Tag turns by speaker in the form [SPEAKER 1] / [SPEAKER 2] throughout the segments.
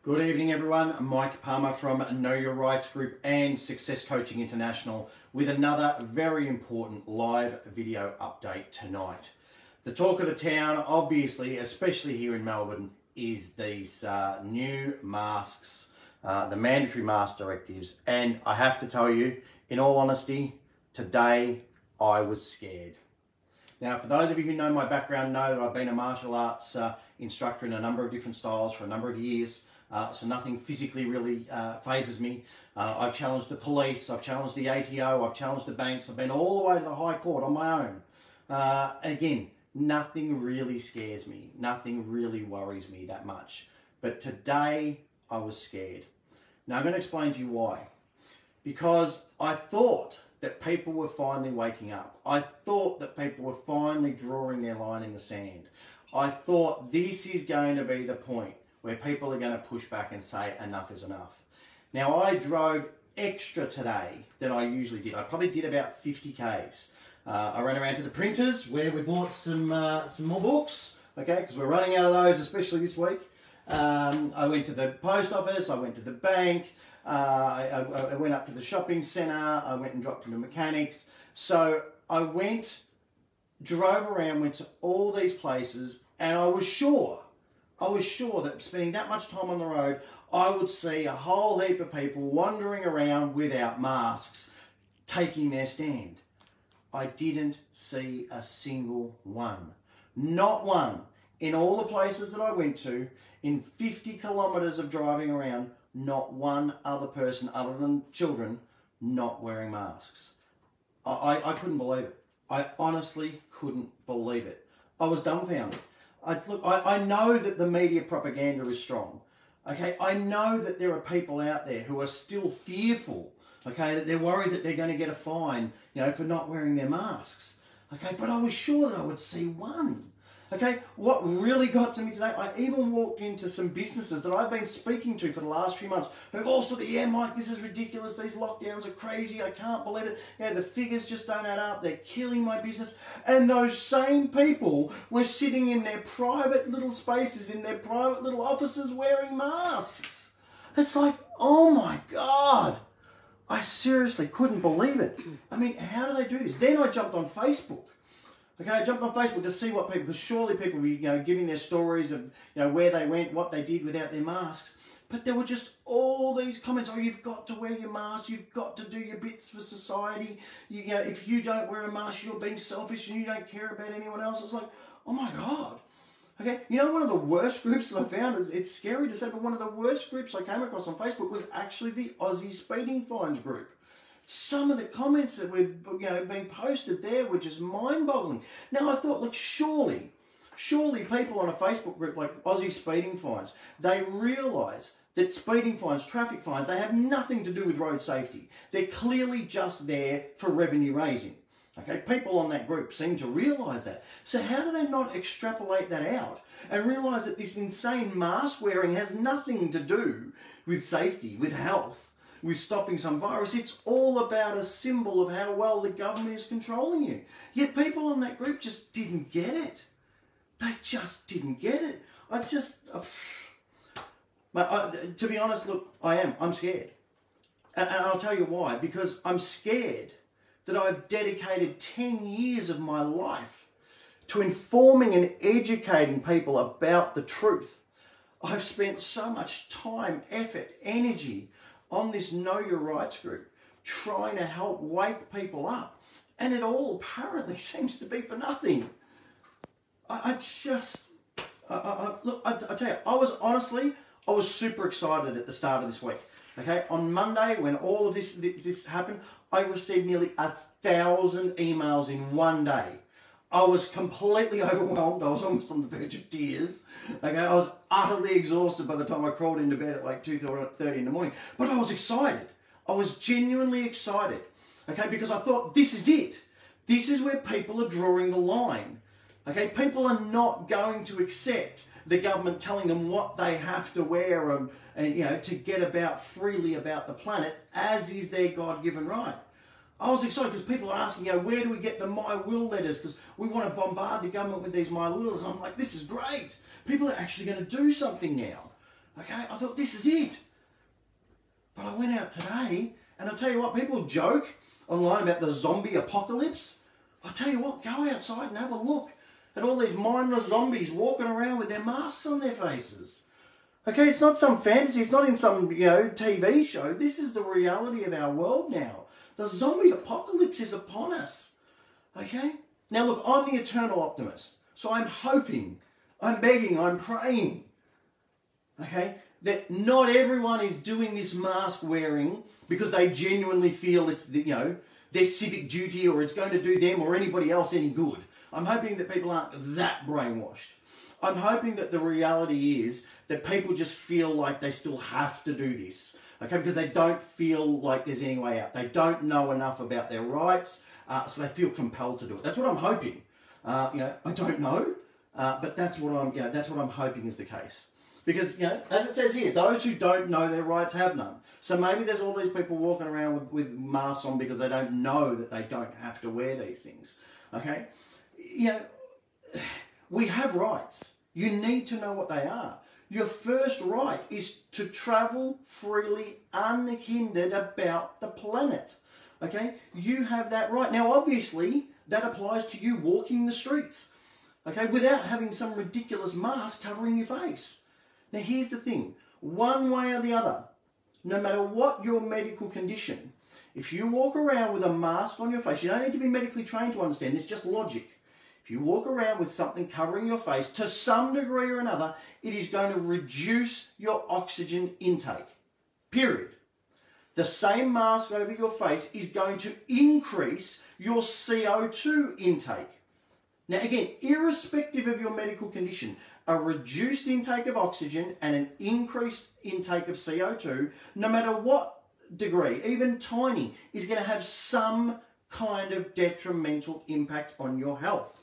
[SPEAKER 1] Good evening everyone, Mike Palmer from Know Your Rights Group and Success Coaching International with another very important live video update tonight. The talk of the town, obviously, especially here in Melbourne, is these new masks, the mandatory mask directives, and I have to tell you, in all honesty, today I was scared. Now, for those of you who know my background know that I've been a martial arts instructor in a number of different styles for a number of years. So nothing physically really phases me. I've challenged the police, I've challenged the ATO, I've challenged the banks, I've been all the way to the High Court on my own. And again, nothing really scares me, nothing really worries me that much. But today I was scared. Now I'm going to explain to you why. Because I thought that people were finally waking up. I thought that people were finally drawing their line in the sand. I thought this is going to be the point where people are going to push back and say enough is enough. Now I drove extra today than I usually did. I probably did about 50 Ks. I ran around to the printers where we bought some more books, okay, because we're running out of those, especially this week. I went to the post office, I went to the bank, I went up to the shopping centre, I went and dropped into mechanics. So I drove around, went to all these places, and I was sure that spending that much time on the road, I would see a whole heap of people wandering around without masks, taking their stand. I didn't see a single one. Not one. In all the places that I went to, in 50 kilometres of driving around, not one other person other than children not wearing masks. I couldn't believe it. I honestly couldn't believe it. I was dumbfounded. I know that the media propaganda is strong. Okay, I know that there are people out there who are still fearful. Okay, that they're worried that they're going to get a fine, you know, for not wearing their masks. Okay, but I was sure that I would see one. Okay, what really got to me today, I even walked into some businesses that I've been speaking to for the last few months who all said, yeah, Mike, this is ridiculous. These lockdowns are crazy. I can't believe it. You know, the figures just don't add up. They're killing my business. And those same people were sitting in their private little spaces, in their private little offices wearing masks. It's like, oh my God. I seriously couldn't believe it. I mean, how do they do this? Then I jumped on Facebook. Okay, I jumped on Facebook to see what people, because surely people were, giving their stories of, where they went, what they did without their masks. But there were just all these comments, oh, you've got to wear your mask, you've got to do your bits for society. If you don't wear a mask, you're being selfish and you don't care about anyone else. It's like, oh my God. Okay, one of the worst groups that I found, it's scary to say, but one of the worst groups I came across on Facebook was actually the Aussie Speeding Fines group. Some of the comments that were being posted there were just mind-boggling. Now I thought, look, surely people on a Facebook group like Aussie Speeding Fines, they realise that speeding fines, traffic fines, they have nothing to do with road safety. They're clearly just there for revenue raising. Okay, people on that group seem to realise that. So how do they not extrapolate that out and realise that this insane mask wearing has nothing to do with safety, with health, with stopping some virus? It's all about a symbol of how well the government is controlling you. Yet people on that group just didn't get it. They just didn't get it. To be honest, look, I'm scared. And I'll tell you why. Because I'm scared that I've dedicated 10 years of my life to informing and educating people about the truth. I've spent so much time, effort, energy on this Know Your Rights group, trying to help wake people up. And it all apparently seems to be for nothing. I tell you, I was super excited at the start of this week. Okay, on Monday, when all of this happened, I received nearly 1,000 emails in one day. I was completely overwhelmed. I was almost on the verge of tears. Okay, I was utterly exhausted by the time I crawled into bed at like 2:30 in the morning. But I was excited. I was genuinely excited. Okay, because I thought, this is it. This is where people are drawing the line. Okay, people are not going to accept the government telling them what they have to wear and to get about freely about the planet, as is their God-given right. I was excited because people are asking, where do we get the My Will letters? Because we want to bombard the government with these My Wills. And I'm like, this is great. People are actually going to do something now. Okay, I thought, this is it. But I went out today, and I'll tell you what, people joke online about the zombie apocalypse. I'll tell you what, go outside and have a look at all these mindless zombies walking around with their masks on their faces. Okay, it's not some fantasy, it's not in some, TV show. This is the reality of our world now. The zombie apocalypse is upon us. Okay? Now look, I'm the eternal optimist. So I'm hoping, I'm begging, I'm praying, okay, that not everyone is doing this mask wearing because they genuinely feel it's, their civic duty or it's going to do them or anybody else any good. I'm hoping that people aren't that brainwashed. I'm hoping that the reality is that people just feel like they still have to do this, okay, because they don't feel like there's any way out. They don't know enough about their rights, so they feel compelled to do it. That's what I'm hoping. I don't know, but that's what I'm hoping is the case. Because, as it says here, those who don't know their rights have none. So maybe there's all these people walking around with masks on because they don't know that they don't have to wear these things. Okay? We have rights. You need to know what they are. Your first right is to travel freely, unhindered about the planet. Okay? You have that right. Now, obviously, that applies to you walking the streets. Okay? Without having some ridiculous mask covering your face. Now, here's the thing. One way or the other, no matter what your medical condition, if you walk around with a mask on your face, you don't need to be medically trained to understand, it's just logic. If you walk around with something covering your face, to some degree or another, it is going to reduce your oxygen intake. Period. The same mask over your face is going to increase your CO2 intake. Now again, irrespective of your medical condition, a reduced intake of oxygen and an increased intake of CO2, no matter what degree, even tiny, is going to have some kind of detrimental impact on your health.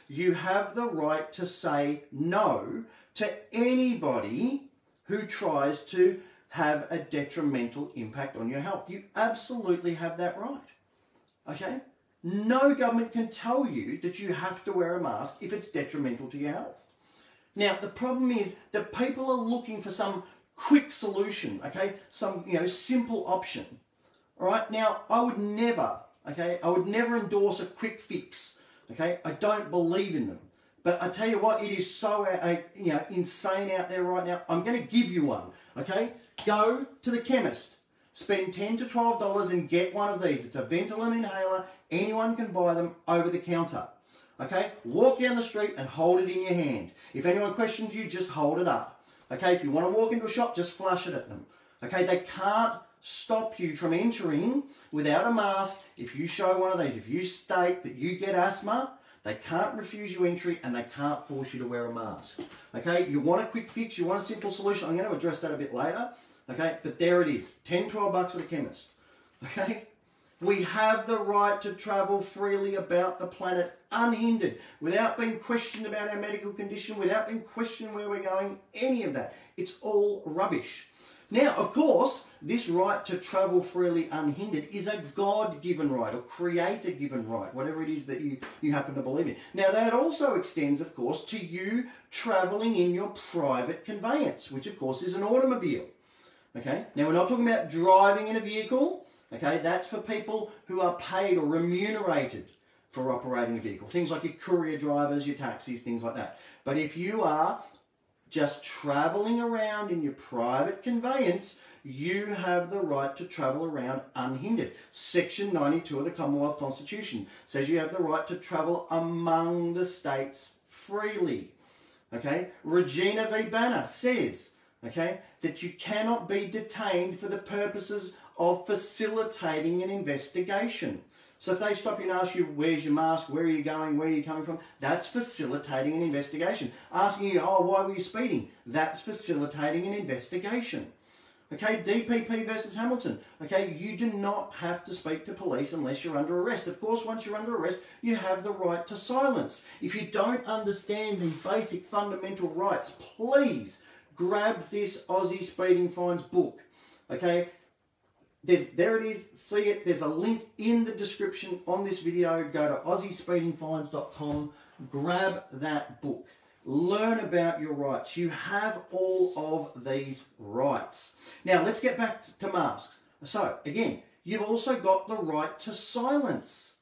[SPEAKER 1] You have the right to say no to anybody who tries to have a detrimental impact on your health. You absolutely have that right. Okay? No government can tell you that you have to wear a mask if it's detrimental to your health. Now, the problem is that people are looking for some quick solution, okay? Some, simple option. All right? Now, I would never endorse a quick fix, okay? I don't believe in them. But I tell you what, it is so, insane out there right now. I'm going to give you one, okay? Go to the chemist. Spend $10 to $12 and get one of these. It's a Ventolin inhaler. Anyone can buy them over the counter. Okay? Walk down the street and hold it in your hand. If anyone questions you, just hold it up. Okay? If you want to walk into a shop, just flush it at them. Okay? They can't stop you from entering without a mask if you show one of these. If you state that you get asthma, they can't refuse you entry and they can't force you to wear a mask. Okay? You want a quick fix, you want a simple solution. I'm going to address that a bit later. Okay? But there it is. $10, $12 at the chemist. Okay? We have the right to travel freely about the planet unhindered, without being questioned about our medical condition, without being questioned where we're going, any of that. It's all rubbish. Now, of course, this right to travel freely unhindered is a God-given right or creator-given right, whatever it is that you happen to believe in. Now, that also extends, of course, to you travelling in your private conveyance, which, of course, is an automobile. Okay? Now, we're not talking about driving in a vehicle. Okay, that's for people who are paid or remunerated for operating a vehicle. Things like your courier drivers, your taxis, things like that. But if you are just travelling around in your private conveyance, you have the right to travel around unhindered. Section 92 of the Commonwealth Constitution says you have the right to travel among the states freely. Okay, Regina v. Banner says, okay, that you cannot be detained for the purposes of facilitating an investigation. So if they stop you and ask you, where's your mask, where are you going, where are you coming from, that's facilitating an investigation. Asking you, oh, why were you speeding? That's facilitating an investigation. Okay, DPP versus Hamilton. Okay, you do not have to speak to police unless you're under arrest. Of course, once you're under arrest, you have the right to silence. If you don't understand these basic fundamental rights, please grab this Aussie Speeding Fines book. Okay, there it is, see it, there's a link in the description on this video. Go to aussiespeedingfines.com, grab that book. learn about your rights. You have all of these rights. Now, let's get back to masks. So, again, you've also got the right to silence.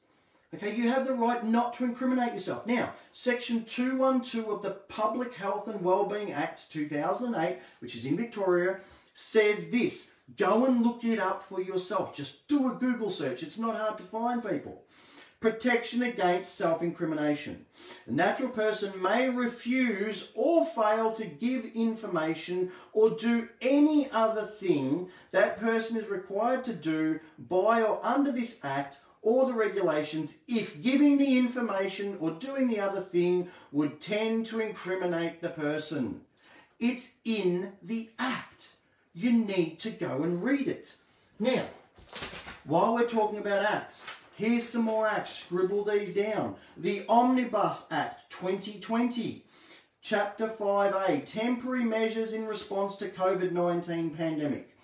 [SPEAKER 1] Okay, you have the right not to incriminate yourself. Now, Section 212 of the Public Health and Wellbeing Act 2008, which is in Victoria, says this. Go and look it up for yourself. Just do a Google search. It's not hard to find, people. Protection against self-incrimination. A natural person may refuse or fail to give information or do any other thing that person is required to do by or under this Act or the regulations if giving the information or doing the other thing would tend to incriminate the person. It's in the Act. You need to go and read it. Now, while we're talking about acts, here's some more acts. Scribble these down. The Omnibus Act 2020, Chapter 5A, Temporary Measures in Response to COVID-19 Pandemic.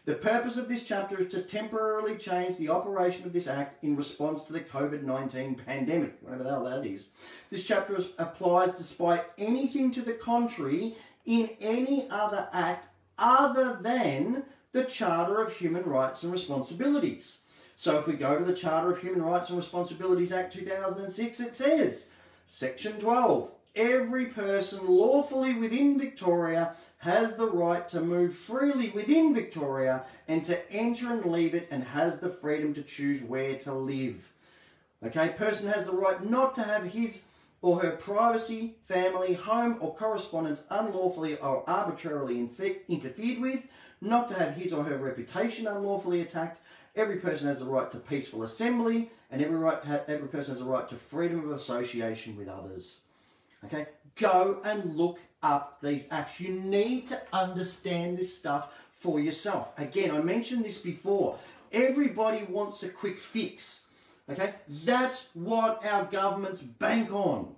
[SPEAKER 1] The purpose of this chapter is to temporarily change the operation of this Act in response to the COVID-19 pandemic, whatever the hell that is. This chapter applies despite anything to the contrary in any other Act other than the Charter of Human Rights and Responsibilities. So if we go to the Charter of Human Rights and Responsibilities Act 2006, it says, Section 12, every person lawfully within Victoria has the right to move freely within Victoria and to enter and leave it and has the freedom to choose where to live. Okay, person has the right not to have his or her privacy, family, home or correspondence unlawfully or arbitrarily interfered with, not to have his or her reputation unlawfully attacked. Every person has the right to peaceful assembly and every person has the right to freedom of association with others. Okay, go and look up these acts. You need to understand this stuff for yourself. Again, I mentioned this before. Everybody wants a quick fix. Okay, that's what our governments bank on.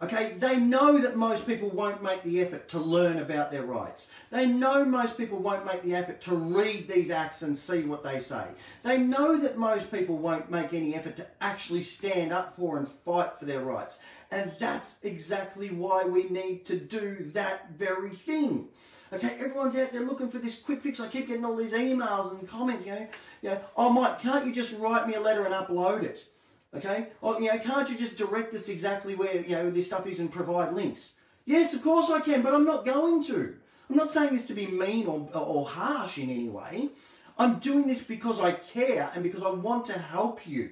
[SPEAKER 1] Okay, they know that most people won't make the effort to learn about their rights. They know most people won't make the effort to read these acts and see what they say. They know that most people won't make any effort to actually stand up for and fight for their rights. And that's exactly why we need to do that very thing. Okay, everyone's out there looking for this quick fix. I keep getting all these emails and comments, you know, oh Mike, can't you just write me a letter and upload it? Okay, or, you know, can't you just direct us exactly where, you know, this stuff is and provide links? Yes, of course I can, but I'm not going to. I'm not saying this to be mean or harsh in any way. I'm doing this because I care and because I want to help you.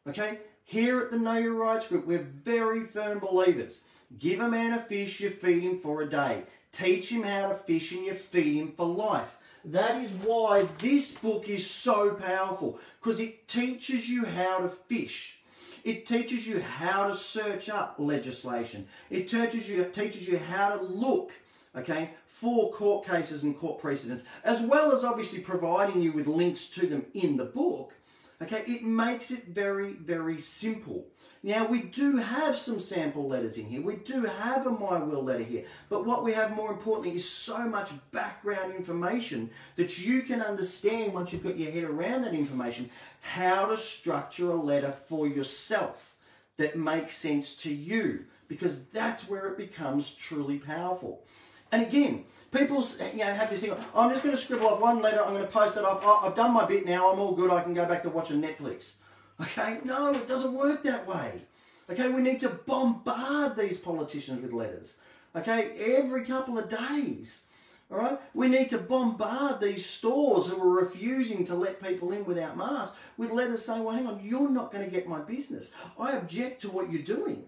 [SPEAKER 1] Okay, here at the Know Your Rights group, we're very firm believers. Give a man a fish, you feed him for a day. Teach him how to fish and you feed him for life. That is why this book is so powerful, because it teaches you how to fish. It teaches you how to search up legislation. It teaches you how to look, okay, for court cases and court precedents, as well as obviously providing you with links to them in the book. Okay, it makes it very, very simple. Now, we do have some sample letters in here. We do have a My Will letter here. But what we have more importantly is so much background information that you can understand, once you've got your head around that information, how to structure a letter for yourself that makes sense to you, because that's where it becomes truly powerful. And again, people, you know, have this thing, I'm just going to scribble off one letter, I'm going to post that off, oh, I've done my bit now, I'm all good, I can go back to watching Netflix. Okay, no, it doesn't work that way. Okay, we need to bombard these politicians with letters. Okay, every couple of days. All right, we need to bombard these stores who are refusing to let people in without masks with letters saying, well, hang on, you're not going to get my business. I object to what you're doing.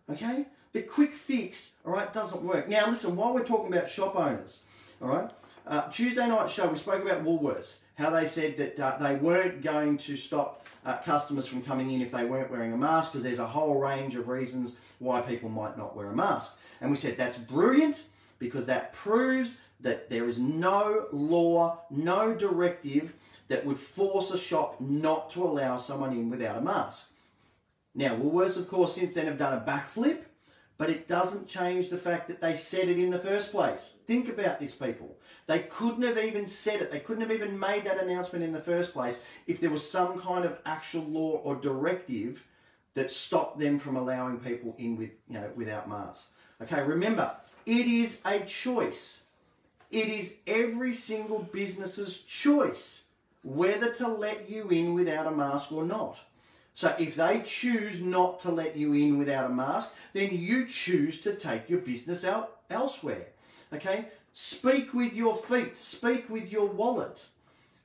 [SPEAKER 1] Okay, the quick fix, all right, doesn't work. Now, listen, while we're talking about shop owners, all right, Tuesday night show, we spoke about Woolworths, how they said that they weren't going to stop customers from coming in if they weren't wearing a mask, because there's a whole range of reasons why people might not wear a mask. And we said that's brilliant, because that proves that there is no law, no directive that would force a shop not to allow someone in without a mask. Now, Woolworths, of course, since then have done a backflip, but it doesn't change the fact that they said it in the first place. Think about this, people. They couldn't have even said it. They couldn't have even made that announcement in the first place if there was some kind of actual law or directive that stopped them from allowing people in with, you know, without masks. Okay, remember, it is a choice. It is every single business's choice whether to let you in without a mask or not. So if they choose not to let you in without a mask, then you choose to take your business out elsewhere. Okay? Speak with your feet. Speak with your wallet.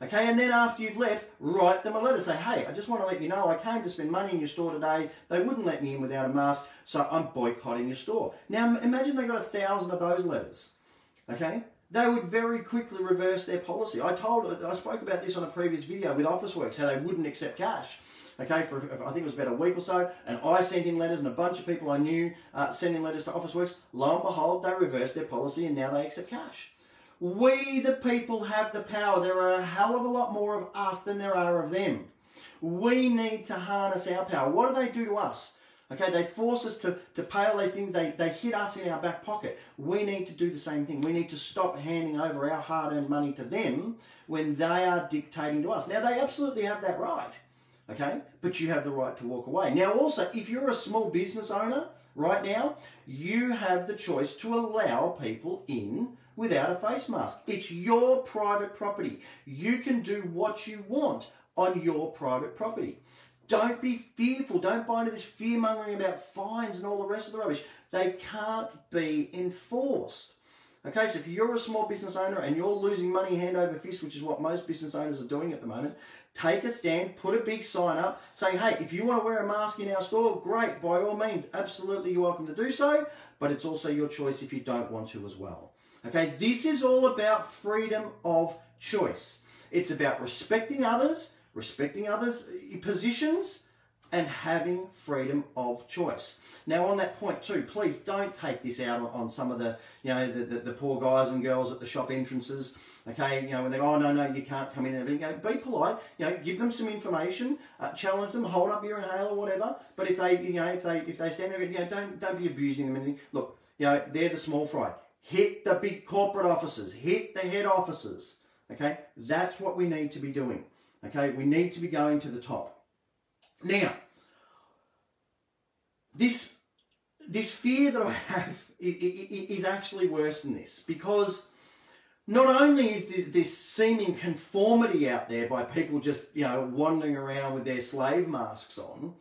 [SPEAKER 1] Okay? And then after you've left, write them a letter. Say, hey, I just want to let you know I came to spend money in your store today. They wouldn't let me in without a mask, so I'm boycotting your store. Now, imagine they got 1,000 of those letters. Okay? They would very quickly reverse their policy. I spoke about this on a previous video with Officeworks, how they wouldn't accept cash. Okay, for I think it was about a week or so, and I sent in letters, and a bunch of people I knew sent in letters to Officeworks. Lo and behold, they reversed their policy, and now they accept cash. We, the people, have the power. There are a hell of a lot more of us than there are of them. We need to harness our power. What do they do to us? Okay, they force us to pay all these things. They hit us in our back pocket. We need to do the same thing. We need to stop handing over our hard-earned money to them when they are dictating to us. Now, they absolutely have that right. Okay, but you have the right to walk away. Now also, if you're a small business owner right now, you have the choice to allow people in without a face mask. It's your private property. You can do what you want on your private property. Don't be fearful. Don't buy into this fear-mongering about fines and all the rest of the rubbish. They can't be enforced. Okay, so if you're a small business owner and you're losing money hand over fist, which is what most business owners are doing at the moment, take a stand, put a big sign up saying, hey, if you want to wear a mask in our store, great, by all means, absolutely you're welcome to do so, but it's also your choice if you don't want to as well. Okay, this is all about freedom of choice. It's about respecting others' positions, and having freedom of choice. Now, on that point too, please don't take this out on some of the, the poor guys and girls at the shop entrances. Okay, when they go, oh no, you can't come in and everything. Be polite. Give them some information, challenge them, hold up your inhaler, whatever. But if they, if they stand there, don't be abusing them. And look, they're the small fry. Hit the big corporate offices. Hit the head offices. Okay, that's what we need to be doing. Okay, we need to be going to the top. Now, this fear that I have is actually worse than this, because not only is this seeming conformity out there by people just, wandering around with their slave masks on,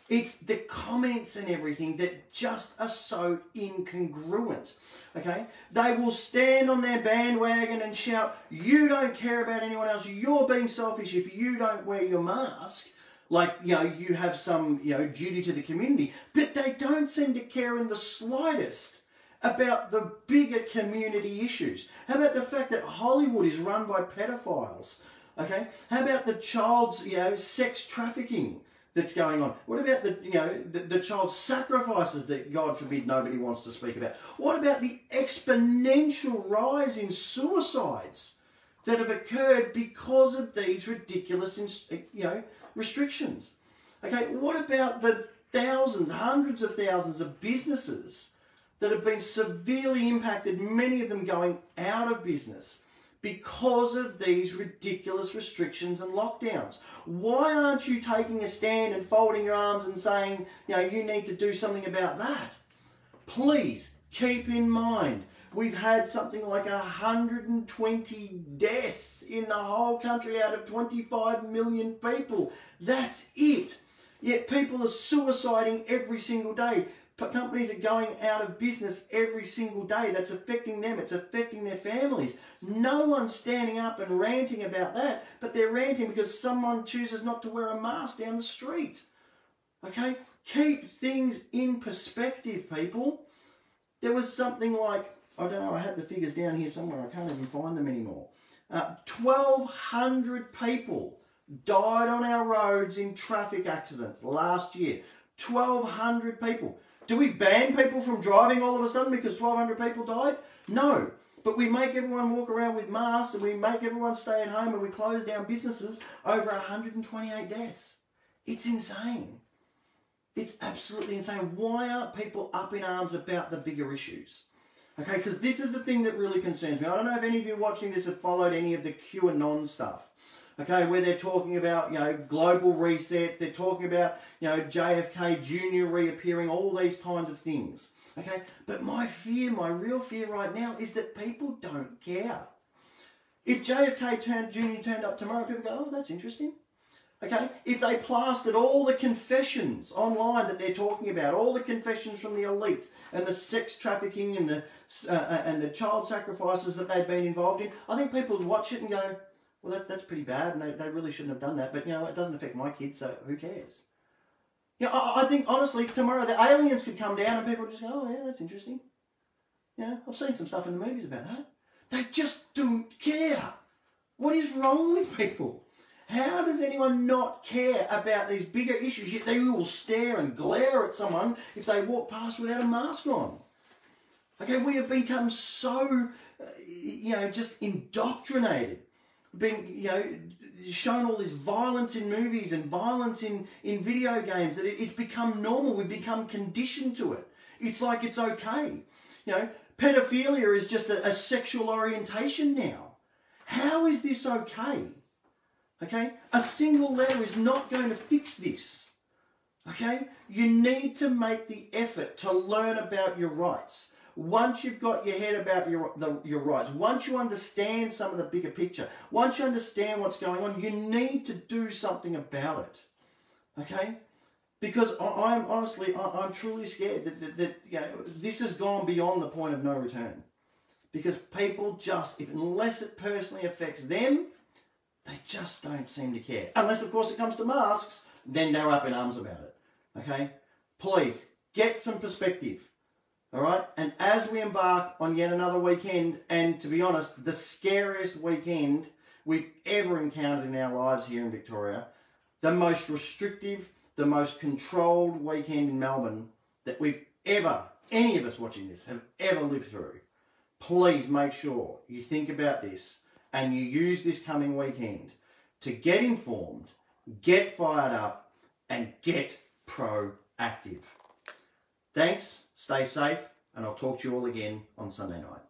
[SPEAKER 1] it's the comments and everything that just are so incongruent, okay? They will stand on their bandwagon and shout, you don't care about anyone else, you're being selfish if you don't wear your mask. Like, you have some, duty to the community, but they don't seem to care in the slightest about the bigger community issues. How about the fact that Hollywood is run by pedophiles, okay? How about the child's, sex trafficking that's going on? What about the child sacrifices that, God forbid, nobody wants to speak about? What about the exponential rise in suicides that have occurred because of these ridiculous, restrictions? Okay, what about the thousands, hundreds of thousands of businesses that have been severely impacted, many of them going out of business because of these ridiculous restrictions and lockdowns? Why aren't you taking a stand and folding your arms and saying, you need to do something about that? Please keep in mind, we've had something like 120 deaths in the whole country out of 25 million people. That's it. Yet people are suiciding every single day. Companies are going out of business every single day. That's affecting them. It's affecting their families. No one's standing up and ranting about that, but they're ranting because someone chooses not to wear a mask down the street. Okay? Keep things in perspective, people. There was something like, I don't know, I had the figures down here somewhere. I can't even find them anymore. 1,200 people died on our roads in traffic accidents last year. 1,200 people. Do we ban people from driving all of a sudden because 1,200 people died? No. But we make everyone walk around with masks and we make everyone stay at home and we close down businesses over 128 deaths. It's insane. It's absolutely insane. Why aren't people up in arms about the bigger issues? Okay, because this is the thing that really concerns me. I don't know if any of you watching this have followed any of the QAnon stuff. Okay, where they're talking about, global resets. They're talking about, JFK Jr. reappearing, all these kinds of things. Okay, but my real fear right now is that people don't care. If JFK Jr. turned up tomorrow, people go, oh, that's interesting. Okay, if they plastered all the confessions online that they're talking about, all the confessions from the elite and the sex trafficking and the child sacrifices that they've been involved in, I think people would watch it and go, well, that's pretty bad, and they really shouldn't have done that. But, you know, it doesn't affect my kids, so who cares? Yeah, I think, honestly, tomorrow the aliens could come down and people would just go, oh, yeah, that's interesting. Yeah, I've seen some stuff in the movies about that. They just don't care. What is wrong with people? How does anyone not care about these bigger issues, yet they will stare and glare at someone if they walk past without a mask on? Okay, we have become so, just indoctrinated. Being, shown all this violence in movies and violence in video games that it's become normal. We've become conditioned to it. It's like it's okay. Pedophilia is just a sexual orientation now. How is this okay? Okay? A single letter is not going to fix this. Okay? You need to make the effort to learn about your rights. Once you've got your head about your rights, once you understand some of the bigger picture, once you understand what's going on, you need to do something about it. Okay? Because I'm truly scared that this has gone beyond the point of no return. Because people unless it personally affects them, they just don't seem to care. Unless, of course, it comes to masks, then they're up in arms about it. Okay? Please, get some perspective. All right? And as we embark on yet another weekend, and to be honest, the scariest weekend we've ever encountered in our lives here in Victoria, the most restrictive, the most controlled weekend in Melbourne that any of us watching this, have ever lived through, please make sure you think about this and you use this coming weekend to get informed, get fired up, and get proactive. Thanks, stay safe, and I'll talk to you all again on Sunday night.